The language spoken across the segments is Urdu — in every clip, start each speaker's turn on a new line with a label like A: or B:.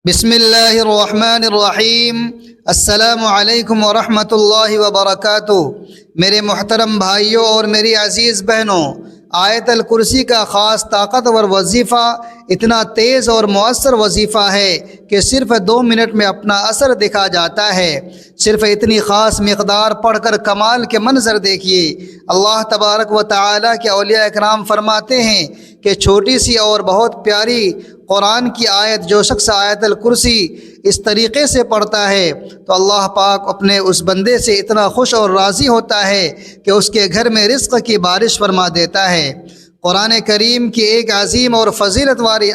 A: بسم اللہ الرحمن الرحیم۔ السلام علیکم ورحمۃ اللہ وبرکاتہ۔ میرے محترم بھائیوں اور میری عزیز بہنوں، آیت الکرسی کا خاص طاقتور وظیفہ اتنا تیز اور مؤثر وظیفہ ہے کہ صرف 2 منٹ میں اپنا اثر دکھا جاتا ہے۔ صرف اتنی خاص مقدار پڑھ کر کمال کے منظر دیکھیے۔ اللہ تبارک و تعالیٰ کے اولیاء اکرام فرماتے ہیں کہ چھوٹی سی اور بہت پیاری قرآن کی آیت جو شخص آیت الکرسی اس طریقے سے پڑھتا ہے تو اللہ پاک اپنے اس بندے سے اتنا خوش اور راضی ہوتا ہے کہ اس کے گھر میں رزق کی بارش فرما دیتا ہے۔ قرآن کریم کی ایک عظیم اور فضیلت والی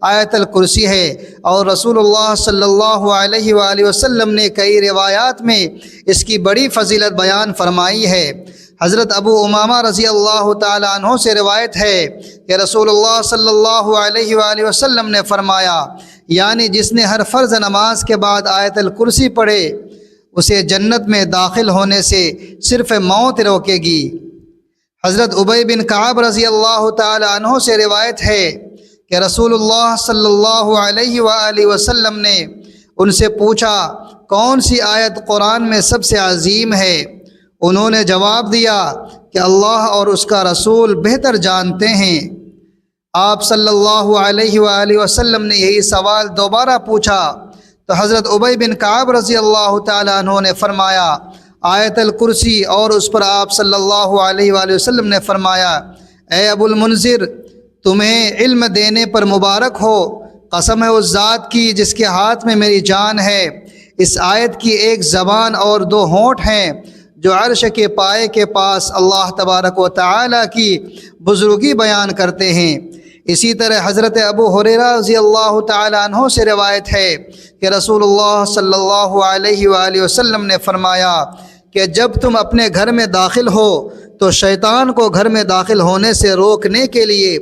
A: آیت الکرسی ہے، اور رسول اللہ صلی اللہ علیہ وآلہ وسلم نے کئی روایات میں اس کی بڑی فضیلت بیان فرمائی ہے۔ حضرت ابو امامہ رضی اللہ تعالیٰ عنہ سے روایت ہے کہ رسول اللہ صلی اللہ علیہ وآلہ وسلم نے فرمایا، یعنی جس نے ہر فرض نماز کے بعد آیت الکرسی پڑھے اسے جنت میں داخل ہونے سے صرف موت روکے گی۔ حضرت ابی بن کعب رضی اللہ تعالیٰ عنہ سے روایت ہے کہ رسول اللہ صلی اللہ علیہ وآلہ وسلم نے ان سے پوچھا، کون سی آیت قرآن میں سب سے عظیم ہے؟ انہوں نے جواب دیا کہ اللہ اور اس کا رسول بہتر جانتے ہیں۔ آپ صلی اللہ علیہ وآلہ وسلم نے یہی سوال دوبارہ پوچھا تو حضرت ابی بن کعب رضی اللہ تعالیٰ عنہ نے فرمایا آیت الکرسی، اور اس پر آپ صلی اللہ علیہ وآلہ وسلم نے فرمایا، اے ابو المنذر، تمہیں علم دینے پر مبارک ہو، قسم ہے اس ذات کی جس کے ہاتھ میں میری جان ہے، اس آیت کی ایک زبان اور 2 ہونٹ ہیں جو عرش کے پائے کے پاس اللہ تبارک و تعالیٰ کی بزرگی بیان کرتے ہیں۔ اسی طرح حضرت ابو ہریرہ رضی اللہ تعالیٰ عنہ سے روایت ہے کہ رسول اللہ صلی اللہ علیہ وآلہ وسلم نے فرمایا کہ جب تم اپنے گھر میں داخل ہو تو شیطان کو گھر میں داخل ہونے سے روکنے کے لیے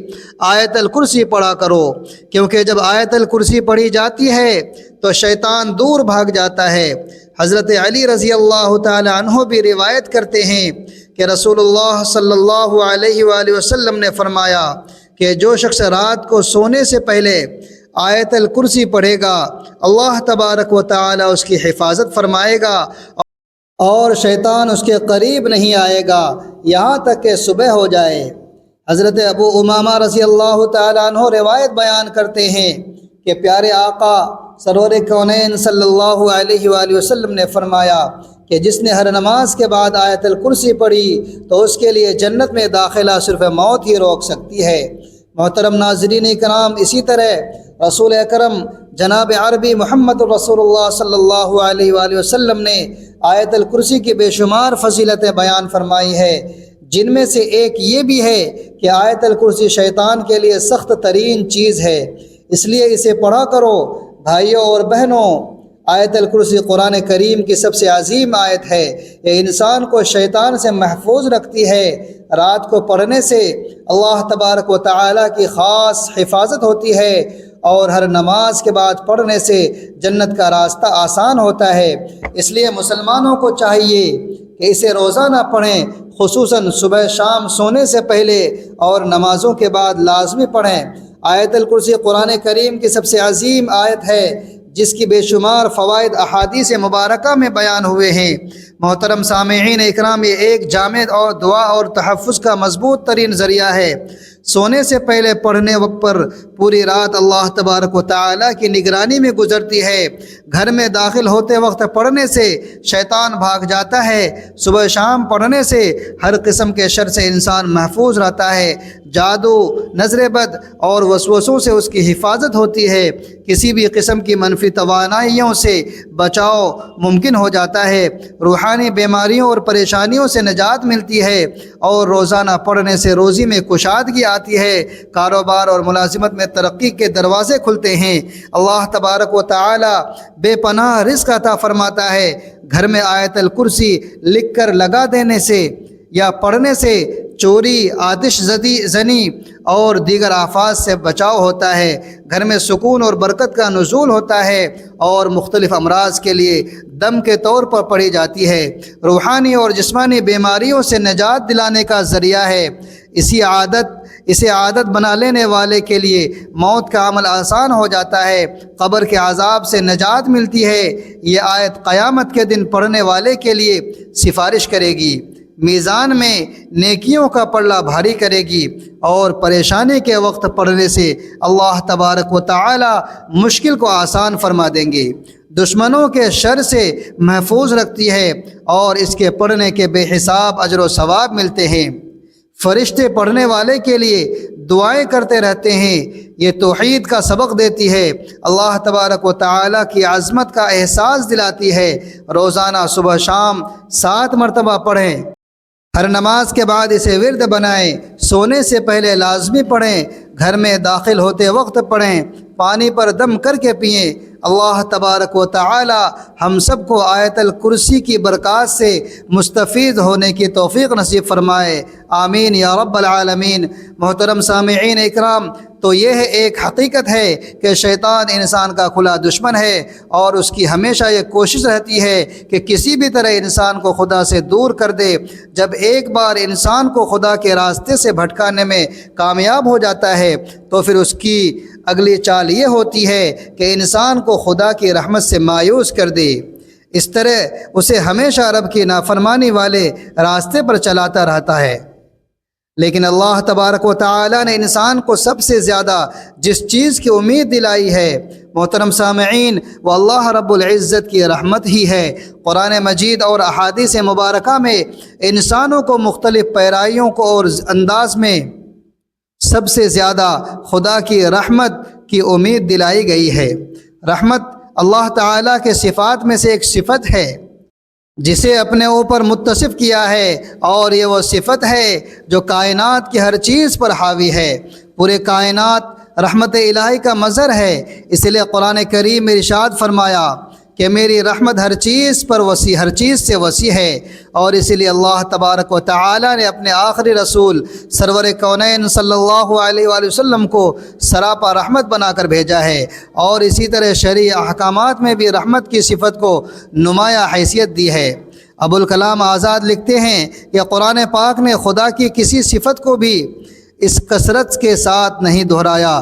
A: آیت الکرسی پڑھا کرو، کیونکہ جب آیت الکرسی پڑھی جاتی ہے تو شیطان دور بھاگ جاتا ہے۔ حضرت علی رضی اللہ تعالی عنہ بھی روایت کرتے ہیں کہ رسول اللہ صلی اللہ علیہ وآلہ وسلم نے فرمایا کہ جو شخص رات کو سونے سے پہلے آیت الکرسی پڑھے گا اللہ تبارک و تعالی اس کی حفاظت فرمائے گا اور شیطان اس کے قریب نہیں آئے گا یہاں تک کہ صبح ہو جائے۔ حضرت ابو امامہ رضی اللہ تعالی عنہ روایت بیان کرتے ہیں کہ پیارے آقا سرور کونین صلی اللہ علیہ وآلہ وسلم نے فرمایا کہ جس نے ہر نماز کے بعد آیت الکرسی پڑھی تو اس کے لیے جنت میں داخلہ صرف موت ہی روک سکتی ہے۔ محترم ناظرین کرام، اسی طرح رسول اکرم جناب عربی محمد رسول اللہ صلی اللہ علیہ وآلہ وسلم نے آیت الکرسی کی بے شمار فضیلتیں بیان فرمائی ہے، جن میں سے ایک یہ بھی ہے کہ آیت الکرسی شیطان کے لیے سخت ترین چیز ہے، اس لیے اسے پڑھا کرو۔ بھائیوں اور بہنوں، آیت الکرسی قرآن کریم کی سب سے عظیم آیت ہے، یہ انسان کو شیطان سے محفوظ رکھتی ہے۔ رات کو پڑھنے سے اللہ تبارک و تعالیٰ کی خاص حفاظت ہوتی ہے، اور ہر نماز کے بعد پڑھنے سے جنت کا راستہ آسان ہوتا ہے۔ اس لیے مسلمانوں کو چاہیے کہ اسے روزانہ پڑھیں، خصوصاً صبح شام سونے سے پہلے اور نمازوں کے بعد لازمی پڑھیں۔ آیت الکرسی قرآن کریم کی سب سے عظیم آیت ہے، جس کی بے شمار فوائد احادیث مبارکہ میں بیان ہوئے ہیں۔ محترم سامعین اکرام، یہ ایک جامع اور دعا اور تحفظ کا مضبوط ترین ذریعہ ہے۔ سونے سے پہلے پڑھنے وقت پر پوری رات اللہ تبارک و تعالیٰ کی نگرانی میں گزرتی ہے۔ گھر میں داخل ہوتے وقت پڑھنے سے شیطان بھاگ جاتا ہے۔ صبح شام پڑھنے سے ہر قسم کے شر سے انسان محفوظ رہتا ہے۔ جادو، نظر بد اور وسوسوں سے اس کی حفاظت ہوتی ہے۔ کسی بھی قسم کی منفی توانائیوں سے بچاؤ ممکن ہو جاتا ہے۔ روحانی بیماریوں اور پریشانیوں سے نجات ملتی ہے، اور روزانہ پڑھنے سے روزی میں کشادگی آتی ہے، کاروبار اور ملازمت میں ترقی کے دروازے کھلتے ہیں۔ اللہ تبارک و تعالی بے پناہ رزق عطا فرماتا ہے۔ گھر میں آیت الکرسی لکھ کر لگا دینے سے یا پڑھنے سے چوری، آتش زنی اور دیگر آفات سے بچاؤ ہوتا ہے۔ گھر میں سکون اور برکت کا نزول ہوتا ہے، اور مختلف امراض کے لیے دم کے طور پر پڑھی جاتی ہے۔ روحانی اور جسمانی بیماریوں سے نجات دلانے کا ذریعہ ہے۔ اسے عادت بنا لینے والے کے لیے موت کا عمل آسان ہو جاتا ہے، قبر کے عذاب سے نجات ملتی ہے۔ یہ آیت قیامت کے دن پڑھنے والے کے لیے سفارش کرے گی، میزان میں نیکیوں کا پلڑا بھاری کرے گی، اور پریشانی کے وقت پڑھنے سے اللہ تبارک و تعالی مشکل کو آسان فرما دیں گے، دشمنوں کے شر سے محفوظ رکھتی ہے، اور اس کے پڑھنے کے بے حساب اجر و ثواب ملتے ہیں۔ فرشتے پڑھنے والے کے لیے دعائیں کرتے رہتے ہیں۔ یہ توحید کا سبق دیتی ہے، اللہ تبارک و تعالی کی عظمت کا احساس دلاتی ہے۔ روزانہ صبح شام 7 مرتبہ پڑھیں، ہر نماز کے بعد اسے ورد بنائیں، سونے سے پہلے لازمی پڑھیں، گھر میں داخل ہوتے وقت پڑھیں، پانی پر دم کر کے پئیں۔ اللہ تبارک و تعالی ہم سب کو آیت الکرسی کی برکات سے مستفید ہونے کی توفیق نصیب فرمائے، آمین یا رب العالمین۔ محترم سامعین اکرام، تو یہ ایک حقیقت ہے کہ شیطان انسان کا کھلا دشمن ہے، اور اس کی ہمیشہ یہ کوشش رہتی ہے کہ کسی بھی طرح انسان کو خدا سے دور کر دے۔ جب ایک بار انسان کو خدا کے راستے سے بھٹکانے میں کامیاب ہو جاتا ہے تو پھر اس کی اگلی چال یہ ہوتی ہے کہ انسان کو خدا کی رحمت سے مایوس کر دے، اس طرح اسے ہمیشہ رب کی نافرمانی والے راستے پر چلاتا رہتا ہے۔ لیکن اللہ تبارک و تعالی نے انسان کو سب سے زیادہ جس چیز کی امید دلائی ہے محترم سامعین، وہ اللہ رب العزت کی رحمت ہی ہے۔ قرآن مجید اور احادیث مبارکہ میں انسانوں کو مختلف پیرائیوں کو اور انداز میں سب سے زیادہ خدا کی رحمت کی امید دلائی گئی ہے۔ رحمت اللہ تعالیٰ کے صفات میں سے ایک صفت ہے جسے اپنے اوپر متصف کیا ہے، اور یہ وہ صفت ہے جو کائنات کی ہر چیز پر حاوی ہے۔ پورے کائنات رحمت الہی کا مظہر ہے، اس لیے قرآن کریم میں ارشاد فرمایا کہ میری رحمت ہر چیز پر وسیع، ہر چیز سے وسیع ہے، اور اسی لیے اللہ تبارک و تعالی نے اپنے آخری رسول سرور کونین صلی اللہ علیہ وآلہ وسلم کو سراپا رحمت بنا کر بھیجا ہے، اور اسی طرح شرعی احکامات میں بھی رحمت کی صفت کو نمایاں حیثیت دی ہے۔ ابوالکلام آزاد لکھتے ہیں کہ قرآن پاک نے خدا کی کسی صفت کو بھی اس کثرت کے ساتھ نہیں دہرایا،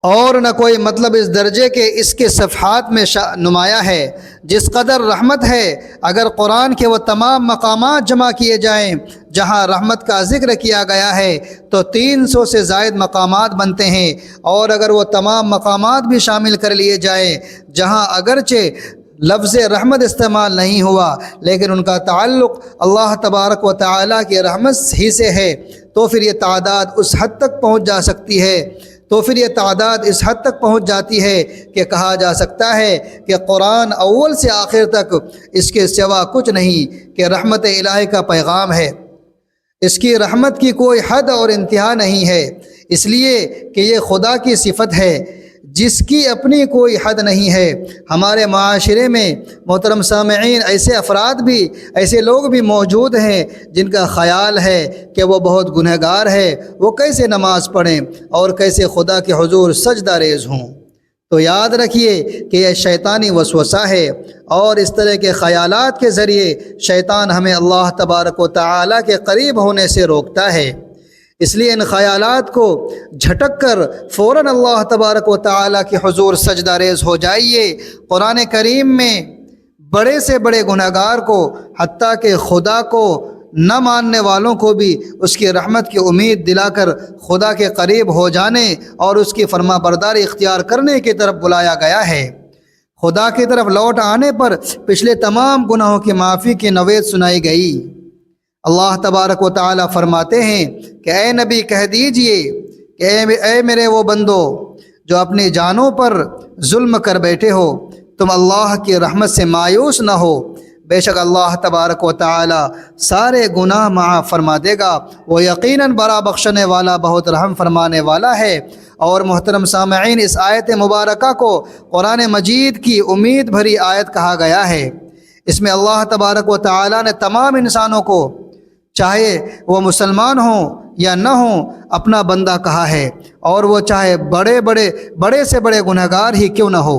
A: اور نہ کوئی مطلب اس درجے کے اس کے صفحات میں نمایاں ہے جس قدر رحمت ہے۔ اگر قرآن کے وہ تمام مقامات جمع کیے جائیں جہاں رحمت کا ذکر کیا گیا ہے تو 300 سے زائد مقامات بنتے ہیں، اور اگر وہ تمام مقامات بھی شامل کر لیے جائیں جہاں اگرچہ لفظ رحمت استعمال نہیں ہوا لیکن ان کا تعلق اللہ تبارک و تعالیٰ کی رحمت ہی سے ہے، تو پھر یہ تعداد اس حد تک پہنچ جاتی ہے کہ کہا جا سکتا ہے کہ قرآن اول سے آخر تک اس کے سوا کچھ نہیں کہ رحمت الہی کا پیغام ہے۔ اس کی رحمت کی کوئی حد اور انتہا نہیں ہے، اس لیے کہ یہ خدا کی صفت ہے جس کی اپنی کوئی حد نہیں ہے۔ ہمارے معاشرے میں محترم سامعین ایسے لوگ بھی موجود ہیں جن کا خیال ہے کہ وہ بہت گنہگار ہے، وہ کیسے نماز پڑھیں اور کیسے خدا کے حضور سجدہ ریز ہوں۔ تو یاد رکھیے کہ یہ شیطانی وسوسہ ہے، اور اس طرح کے خیالات کے ذریعے شیطان ہمیں اللہ تبارک و تعالیٰ کے قریب ہونے سے روکتا ہے۔ اس لیے ان خیالات کو جھٹک کر فوراً اللہ تبارک و تعالیٰ کے حضور سجدہ ریز ہو جائیے۔ قرآن کریم میں بڑے سے بڑے گنہگار کو، حتیٰ کہ خدا کو نہ ماننے والوں کو بھی اس کی رحمت کی امید دلا کر خدا کے قریب ہو جانے اور اس کی فرما برداری اختیار کرنے کی طرف بلایا گیا ہے۔ خدا کی طرف لوٹ آنے پر پچھلے تمام گناہوں کی معافی کی نوید سنائی گئی۔ اللہ تبارک و تعالی فرماتے ہیں کہ اے نبی کہہ دیجئے کہ اے میرے وہ بندو جو اپنی جانوں پر ظلم کر بیٹھے ہو، تم اللہ کی رحمت سے مایوس نہ ہو، بے شک اللہ تبارک و تعالی سارے گناہ معاف فرما دے گا، وہ یقیناً بڑا بخشنے والا، بہت رحم فرمانے والا ہے۔ اور محترم سامعین، اس آیت مبارکہ کو قرآن مجید کی امید بھری آیت کہا گیا ہے۔ اس میں اللہ تبارک و تعالی نے تمام انسانوں کو، چاہے وہ مسلمان ہوں یا نہ ہوں، اپنا بندہ کہا ہے، اور وہ چاہے بڑے سے بڑے گنہگار ہی کیوں نہ ہو۔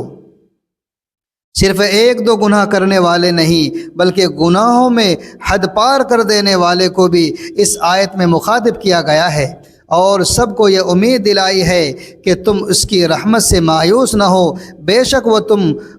A: صرف ایک دو گناہ کرنے والے نہیں بلکہ گناہوں میں حد پار کر دینے والے کو بھی اس آیت میں مخاطب کیا گیا ہے۔ اور سب کو یہ امید دلائی ہے کہ تم اس کی رحمت سے مایوس نہ ہو، بے شک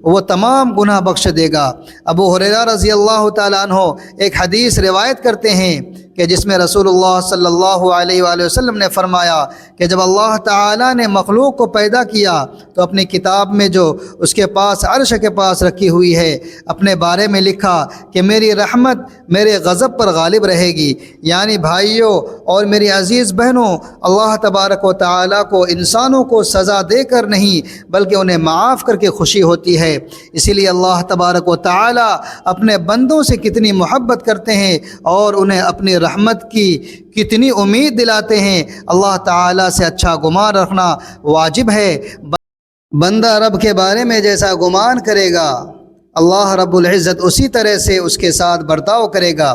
A: وہ تمام گناہ بخش دے گا۔ ابو ہریرہ رضی اللہ تعالیٰ عنہ ایک حدیث روایت کرتے ہیں کہ جس میں رسول اللہ صلی اللہ علیہ وآلہ وسلم نے فرمایا کہ جب اللہ تعالیٰ نے مخلوق کو پیدا کیا تو اپنی کتاب میں جو اس کے پاس عرش کے پاس رکھی ہوئی ہے اپنے بارے میں لکھا کہ میری رحمت میرے غضب پر غالب رہے گی۔ یعنی بھائیوں اور میری عزیز بہنوں، اللہ تبارک و تعالیٰ کو انسانوں کو سزا دے کر نہیں بلکہ انہیں معاف کر کے خوشی ہوتی ہے۔ اسی لیے اللہ تبارک و تعالیٰ اپنے بندوں سے کتنی محبت کرتے ہیں اور انہیں اپنی رحمت کی کتنی امید دلاتے ہیں۔ اللہ تعالیٰ سے اچھا گمان رکھنا واجب ہے۔ بندہ رب کے بارے میں جیسا گمان کرے گا اللہ رب العزت اسی طرح سے اس کے ساتھ برتاؤ کرے گا۔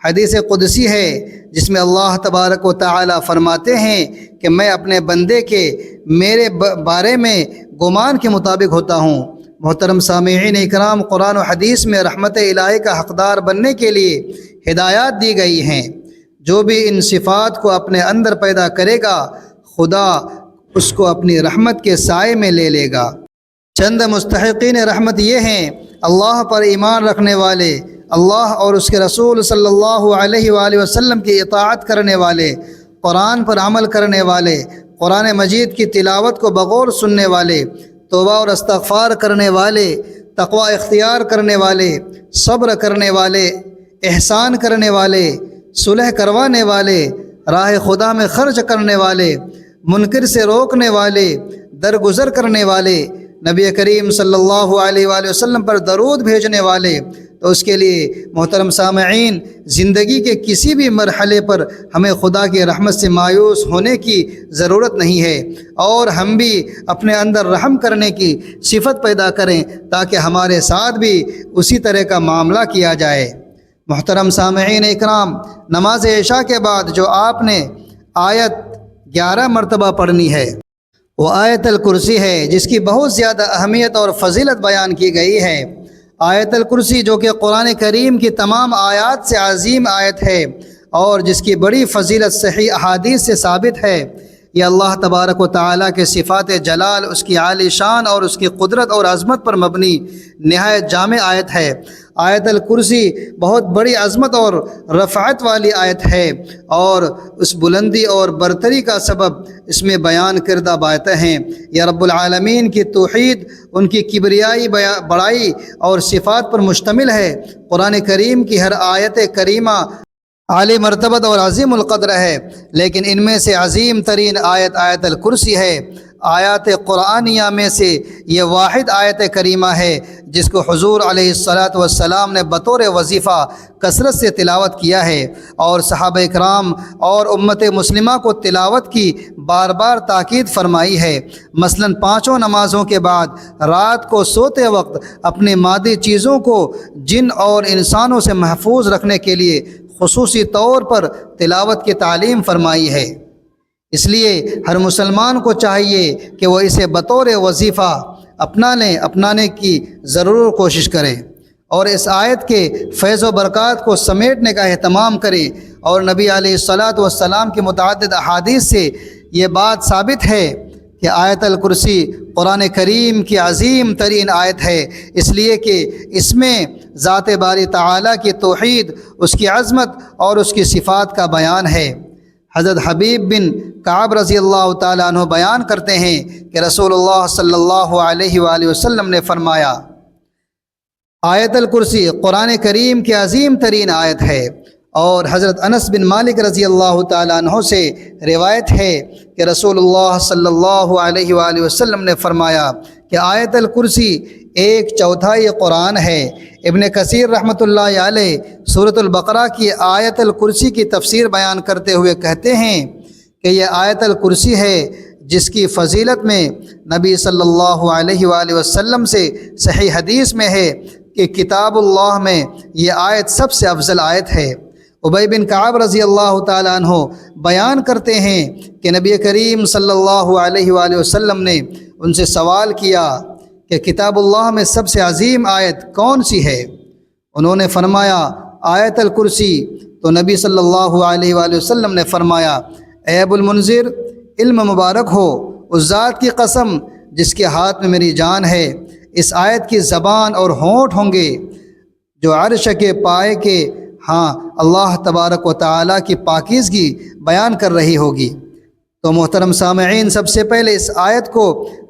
A: حدیث قدسی ہے جس میں اللہ تبارک و تعالیٰ فرماتے ہیں کہ میں اپنے بندے کے میرے بارے میں گمان کے مطابق ہوتا ہوں۔ محترم سامعین اکرام، قرآن و حدیث میں رحمت الہی کا حقدار بننے کے لیے ہدایات دی گئی ہیں۔ جو بھی ان صفات کو اپنے اندر پیدا کرے گا خدا اس کو اپنی رحمت کے سائے میں لے لے گا۔ چند مستحقین رحمت یہ ہیں: اللہ پر ایمان رکھنے والے، اللہ اور اس کے رسول صلی اللہ علیہ وآلہ وسلم کی اطاعت کرنے والے، قرآن پر عمل کرنے والے، قرآن مجید کی تلاوت کو بغور سننے والے، توبہ اور استغفار کرنے والے، تقوی اختیار کرنے والے، صبر کرنے والے، احسان کرنے والے، صلح کروانے والے، راہ خدا میں خرچ کرنے والے، منکر سے روکنے والے، درگزر کرنے والے، نبی کریم صلی اللہ علیہ وآلہ وسلم پر درود بھیجنے والے، تو اس کے لیے محترم سامعین زندگی کے کسی بھی مرحلے پر ہمیں خدا کی رحمت سے مایوس ہونے کی ضرورت نہیں ہے، اور ہم بھی اپنے اندر رحم کرنے کی صفت پیدا کریں تاکہ ہمارے ساتھ بھی اسی طرح کا معاملہ کیا جائے۔ محترم سامعین اکرام، نماز عشاء کے بعد جو آپ نے آیت 11 مرتبہ پڑھنی ہے وہ آیت الکرسی ہے، جس کی بہت زیادہ اہمیت اور فضیلت بیان کی گئی ہے۔ آیت الکرسی جو کہ قرآن کریم کی تمام آیات سے عظیم آیت ہے اور جس کی بڑی فضیلت صحیح احادیث سے ثابت ہے، یہ اللہ تبارک و تعالیٰ کے صفات جلال، اس کی عالی شان اور اس کی قدرت اور عظمت پر مبنی نہایت جامع آیت ہے۔ آیت الکرسی بہت بڑی عظمت اور رفعت والی آیت ہے، اور اس بلندی اور برتری کا سبب اس میں بیان کردہ باتیں ہیں۔ یہ رب العالمین کی توحید، ان کی کبریائی، بڑائی اور صفات پر مشتمل ہے۔ قرآن کریم کی ہر آیت کریمہ عالی مرتبت اور عظیم القدر ہے، لیکن ان میں سے عظیم ترین آیت آیت الکرسی ہے۔ آیات قرآنیہ میں سے یہ واحد آیت کریمہ ہے جس کو حضور علیہ السلام نے بطور وظیفہ کثرت سے تلاوت کیا ہے، اور صحابہ کرام اور امت مسلمہ کو تلاوت کی بار بار تاکید فرمائی ہے۔ مثلاً 5 نمازوں کے بعد رات کو سوتے وقت اپنی مادی چیزوں کو جن اور انسانوں سے محفوظ رکھنے کے لیے خصوصی طور پر تلاوت کی تعلیم فرمائی ہے۔ اس لیے ہر مسلمان کو چاہیے کہ وہ اسے بطور وظیفہ اپنانے کی ضرور کوشش کریں، اور اس آیت کے فیض و برکات کو سمیٹنے کا اہتمام کریں۔ اور نبی علیہ السلام کی متعدد احادیث سے یہ بات ثابت ہے کہ آیت الکرسی قرآن کریم کی عظیم ترین آیت ہے، اس لیے کہ اس میں ذات باری تعالیٰ کی توحید، اس کی عظمت اور اس کی صفات کا بیان ہے۔ حضرت حبیب بن کعب رضی اللہ تعالیٰ عنہ بیان کرتے ہیں کہ رسول اللہ صلی اللہ علیہ وآلہ وسلم نے فرمایا، آیت الکرسی قرآن کریم کی عظیم ترین آیت ہے۔ اور حضرت انس بن مالک رضی اللہ تعالیٰ عنہ سے روایت ہے کہ رسول اللہ صلی اللہ علیہ وآلہ وسلم نے فرمایا کہ آیت الکرسی 1/4 قرآن ہے۔ ابن کثیر رحمۃ اللہ علیہ سورۃ البقرہ کی آیت الکرسی کی تفسیر بیان کرتے ہوئے کہتے ہیں کہ یہ آیت الکرسی ہے جس کی فضیلت میں نبی صلی اللہ علیہ وآلہ وسلم سے صحیح حدیث میں ہے کہ کتاب اللہ میں یہ آیت سب سے افضل آیت ہے۔ ابی بن کعب رضی اللہ تعالیٰ عنہ بیان کرتے ہیں کہ نبی کریم صلی اللہ علیہ وآلہ وسلم نے ان سے سوال کیا کہ کتاب اللہ میں سب سے عظیم آیت کون سی ہے؟ انہوں نے فرمایا آیت الکرسی۔ تو نبی صلی اللہ علیہ وآلہ وسلم نے فرمایا اے ابو المنذر، علم مبارک ہو اس ذات کی قسم جس کے ہاتھ میں میری جان ہے، اس آیت کی زبان اور ہونٹ ہوں گے جو عرش کے پائے کے ہاں اللہ تبارک و تعالیٰ کی پاکیزگی بیان کر رہی ہوگی۔ تو محترم سامعین، سب سے پہلے اس آیت کو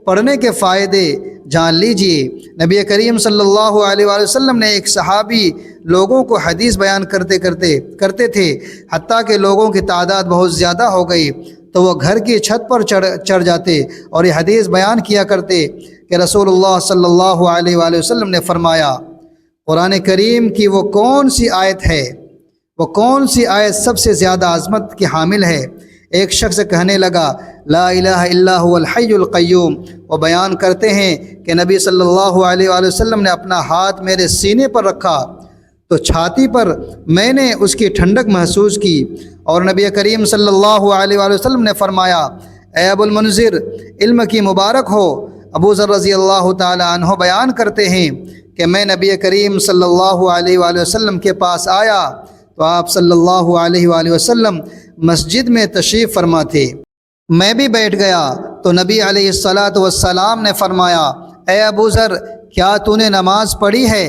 A: پڑھنے کے فائدے جان لیجئے۔ نبی کریم صلی اللہ علیہ وآلہ وسلم نے ایک صحابی لوگوں کو حدیث بیان کرتے تھے، حتیٰ کہ لوگوں کی تعداد بہت زیادہ ہو گئی تو وہ گھر کی چھت پر چڑھ جاتے اور یہ حدیث بیان کیا کرتے کہ رسول اللہ صلی اللہ علیہ وآلہ وسلم نے فرمایا، قرآن کریم کی وہ کون سی آیت ہے، وہ کون سی آیت سب سے زیادہ عظمت کی حامل ہے؟ ایک شخص کہنے لگا، لا الہ الا هو الحی القیوم۔ وہ بیان کرتے ہیں کہ نبی صلی اللہ علیہ وآلہ وسلم نے اپنا ہاتھ میرے سینے پر رکھا تو چھاتی پر میں نے اس کی ٹھنڈک محسوس کی، اور نبی کریم صلی اللہ علیہ وآلہ وسلم نے فرمایا، اے ابو المنذر، علم کی مبارک ہو۔ ابو ذر رضی اللہ تعالی عنہ بیان کرتے ہیں کہ میں نبی کریم صلی اللہ علیہ وآلہ وسلم کے پاس آیا تو آپ صلی اللہ علیہ وآلہ وسلم مسجد میں تشریف فرما تھے۔ میں بھی بیٹھ گیا تو نبی علیہ السلام نے فرمایا، اے ابو ذر، کیا تو نے نماز پڑھی ہے؟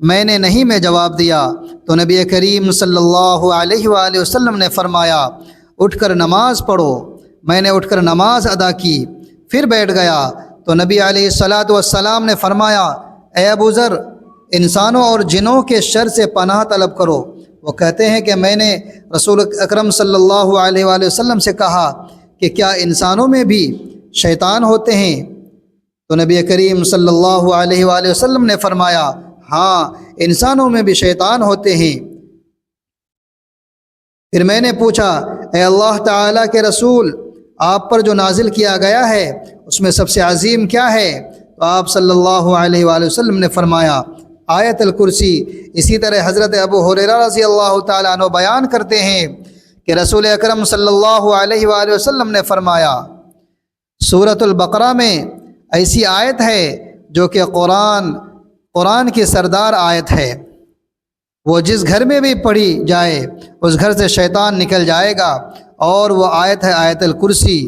A: میں نے نہیں میں جواب دیا تو نبی کریم صلی اللہ علیہ وآلہ وسلم نے فرمایا، اٹھ کر نماز پڑھو۔ میں نے اٹھ کر نماز ادا کی، پھر بیٹھ گیا تو نبی علیہ السلام نے فرمایا، اے ابو ذر، انسانوں اور جنوں کے شر سے پناہ طلب کرو۔ وہ کہتے ہیں کہ میں نے رسول اکرم صلی اللہ علیہ وآلہ وسلم سے کہا کہ کیا انسانوں میں بھی شیطان ہوتے ہیں؟ تو نبی کریم صلی اللہ علیہ وآلہ وسلم نے فرمایا، ہاں، انسانوں میں بھی شیطان ہوتے ہیں۔ پھر میں نے پوچھا، اے اللہ تعالیٰ کے رسول، آپ پر جو نازل کیا گیا ہے اس میں سب سے عظیم کیا ہے؟ تو آپ صلی اللہ علیہ وآلہ وسلم نے فرمایا، آیت الکرسی۔ اسی طرح حضرت ابو ہریرہ رضی اللہ تعالیٰ عنہ بیان کرتے ہیں کہ رسول اکرم صلی اللہ علیہ وآلہ وسلم نے فرمایا، سورۃ البقرہ میں ایسی آیت ہے جو کہ قرآن کی سردار آیت ہے، وہ جس گھر میں بھی پڑھی جائے اس گھر سے شیطان نکل جائے گا، اور وہ آیت ہے آیت الکرسی۔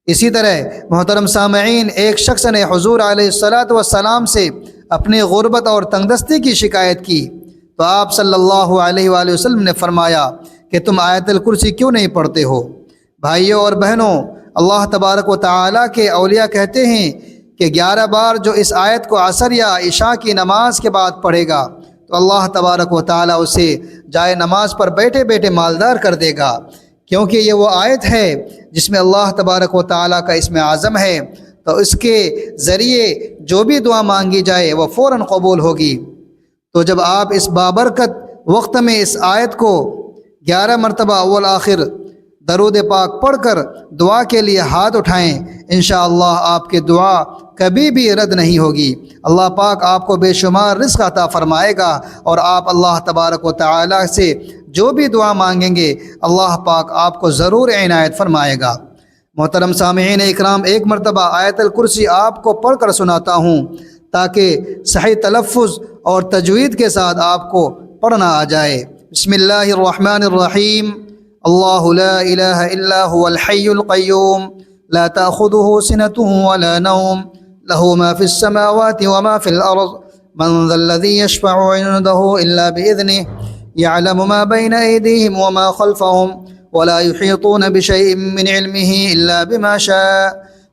A: اسی طرح محترم سامعین، ایک شخص نے حضور علیہ السلام سے اپنی غربت اور تنگدستی کی شکایت کی تو آپ صلی اللہ علیہ وآلہ وسلم نے فرمایا کہ تم آیت الکرسی کیوں نہیں پڑھتے ہو؟ بھائیوں اور بہنوں، اللہ تبارک و تعالیٰ کے اولیاء کہتے ہیں کہ 11 بار جو اس آیت کو عصر یا عشاء کی نماز کے بعد پڑھے گا تو اللہ تبارک و تعالیٰ اسے جائے نماز پر بیٹھے بیٹھے مالدار کر دے گا، کیونکہ یہ وہ آیت ہے جس میں اللہ تبارک و تعالیٰ کا اسم اعظم ہے، تو اس کے ذریعے جو بھی دعا مانگی جائے وہ فوراً قبول ہوگی۔ تو جب آپ اس بابرکت وقت میں اس آیت کو 11 مرتبہ اول آخر درود پاک پڑھ کر دعا کے لیے ہاتھ اٹھائیں، انشاءاللہ آپ کی دعا کبھی بھی رد نہیں ہوگی۔ اللہ پاک آپ کو بے شمار رزق عطا فرمائے گا، اور آپ اللہ تبارک و تعالیٰ سے جو بھی دعا مانگیں گے اللہ پاک آپ کو ضرور عنایت فرمائے گا۔ محترم سامعین اکرام، ایک مرتبہ آیت الکرسی آپ کو پڑھ کر سناتا ہوں تاکہ صحیح تلفظ اور تجوید کے ساتھ آپ کو پڑھنا آ جائے۔ بسم اللہ الرحمن الرحیم۔ اللہ لا الہ الا هو الحی القیوم لا تأخذه سنة ولا نوم له ما في السماوات وما في الأرض من ذا الذي يشفع عنده إلا بإذنه يعلم ما بين أيديهم وما خلفهم ولا يحيطون بشيء من علمه إلا بما شاء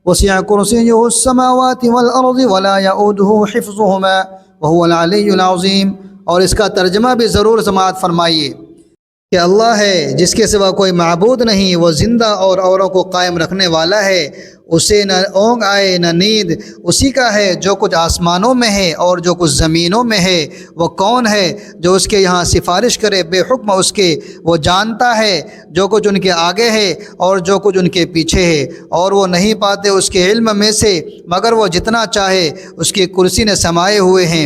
A: وسع كرسيه السماوات والأرض ولا يؤوده حفظهما وهو العلي العظيم۔ اور اس کا ترجمہ بھی ضرور سماعت فرمائیے کہ اللہ ہے جس کے سوا کوئی معبود نہیں، وہ زندہ اور اوروں کو قائم رکھنے والا ہے، اسے نہ اونگ آئے نہ نیند، اسی کا ہے جو کچھ آسمانوں میں ہے اور جو کچھ زمینوں میں ہے۔ وہ کون ہے جو اس کے یہاں سفارش کرے بے حکم اس کے؟ وہ جانتا ہے جو کچھ ان کے آگے ہے اور جو کچھ ان کے پیچھے ہے، اور وہ نہیں پاتے اس کے علم میں سے مگر وہ جتنا چاہے۔ اس کی کرسی نے سمائے ہوئے ہیں،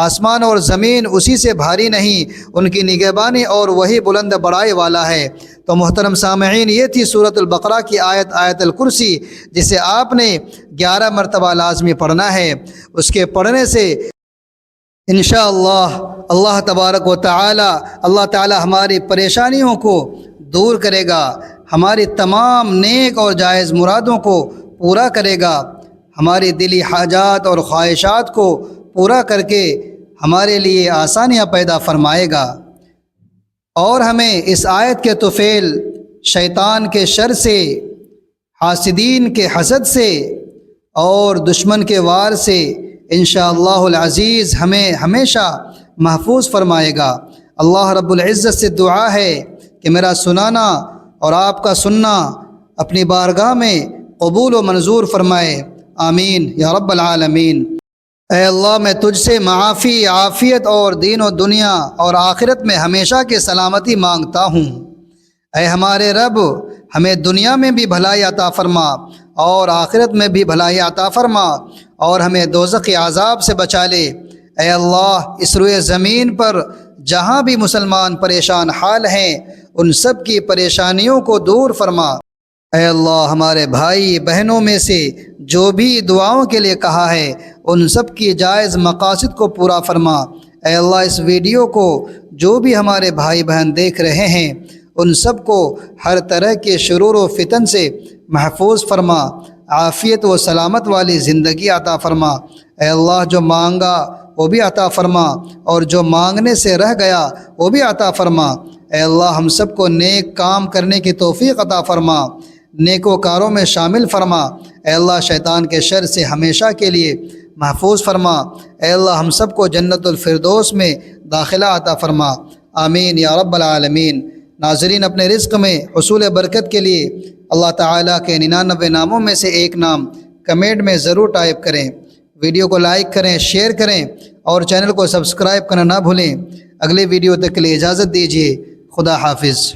A: آسمان اور زمین اسی سے بھاری نہیں، ان کی نگہبانی اور وہی بلند بڑائی والا ہے۔ تو محترم سامعین، یہ تھی سورۃ البقرہ کی آیت الکرسی، جسے آپ نے 11 مرتبہ لازمی پڑھنا ہے۔ اس کے پڑھنے سے انشاءاللہ اللہ تبارک و تعالی ہماری پریشانیوں کو دور کرے گا، ہماری تمام نیک اور جائز مرادوں کو پورا کرے گا، ہماری دلی حاجات اور خواہشات کو پورا کر کے ہمارے لیے آسانیاں پیدا فرمائے گا، اور ہمیں اس آیت کے طفیل شیطان کے شر سے، حاسدین کے حسد سے اور دشمن کے وار سے انشاءاللہ العزیز ہمیں ہمیشہ محفوظ فرمائے گا۔ اللہ رب العزت سے دعا ہے کہ میرا سنانا اور آپ کا سننا اپنی بارگاہ میں قبول و منظور فرمائے، آمین یا رب العالمین۔ اے اللہ، میں تجھ سے معافی، عافیت اور دین و دنیا اور آخرت میں ہمیشہ کی سلامتی مانگتا ہوں۔ اے ہمارے رب، ہمیں دنیا میں بھی بھلائی عطا فرما اور آخرت میں بھی بھلائی عطا فرما، اور ہمیں دوزخ کے عذاب سے بچا لے۔ اے اللہ، اس روئے زمین پر جہاں بھی مسلمان پریشان حال ہیں ان سب کی پریشانیوں کو دور فرما۔ اے اللہ، ہمارے بھائی بہنوں میں سے جو بھی دعاؤں کے لیے کہا ہے ان سب کی جائز مقاصد کو پورا فرما۔ اے اللہ، اس ویڈیو کو جو بھی ہمارے بھائی بہن دیکھ رہے ہیں ان سب کو ہر طرح کے شرور و فتن سے محفوظ فرما، عافیت و سلامت والی زندگی عطا فرما۔ اے اللہ، جو مانگا وہ بھی عطا فرما اور جو مانگنے سے رہ گیا وہ بھی عطا فرما۔ اے اللہ، ہم سب کو نیک کام کرنے کی توفیق عطا فرما، نیکوکاروں میں شامل فرما۔ اے اللہ، شیطان کے شر سے ہمیشہ کے لیے محفوظ فرما۔ اے اللہ، ہم سب کو جنت الفردوس میں داخلہ عطا فرما، آمین یا رب العالمین۔ ناظرین، اپنے رزق میں حصول برکت کے لیے اللہ تعالیٰ کے 99 ناموں میں سے ایک نام کمنٹ میں ضرور ٹائپ کریں، ویڈیو کو لائک کریں، شیئر کریں اور چینل کو سبسکرائب کرنا نہ بھولیں۔ اگلے ویڈیو تک کے لیے اجازت دیجیے، خدا حافظ۔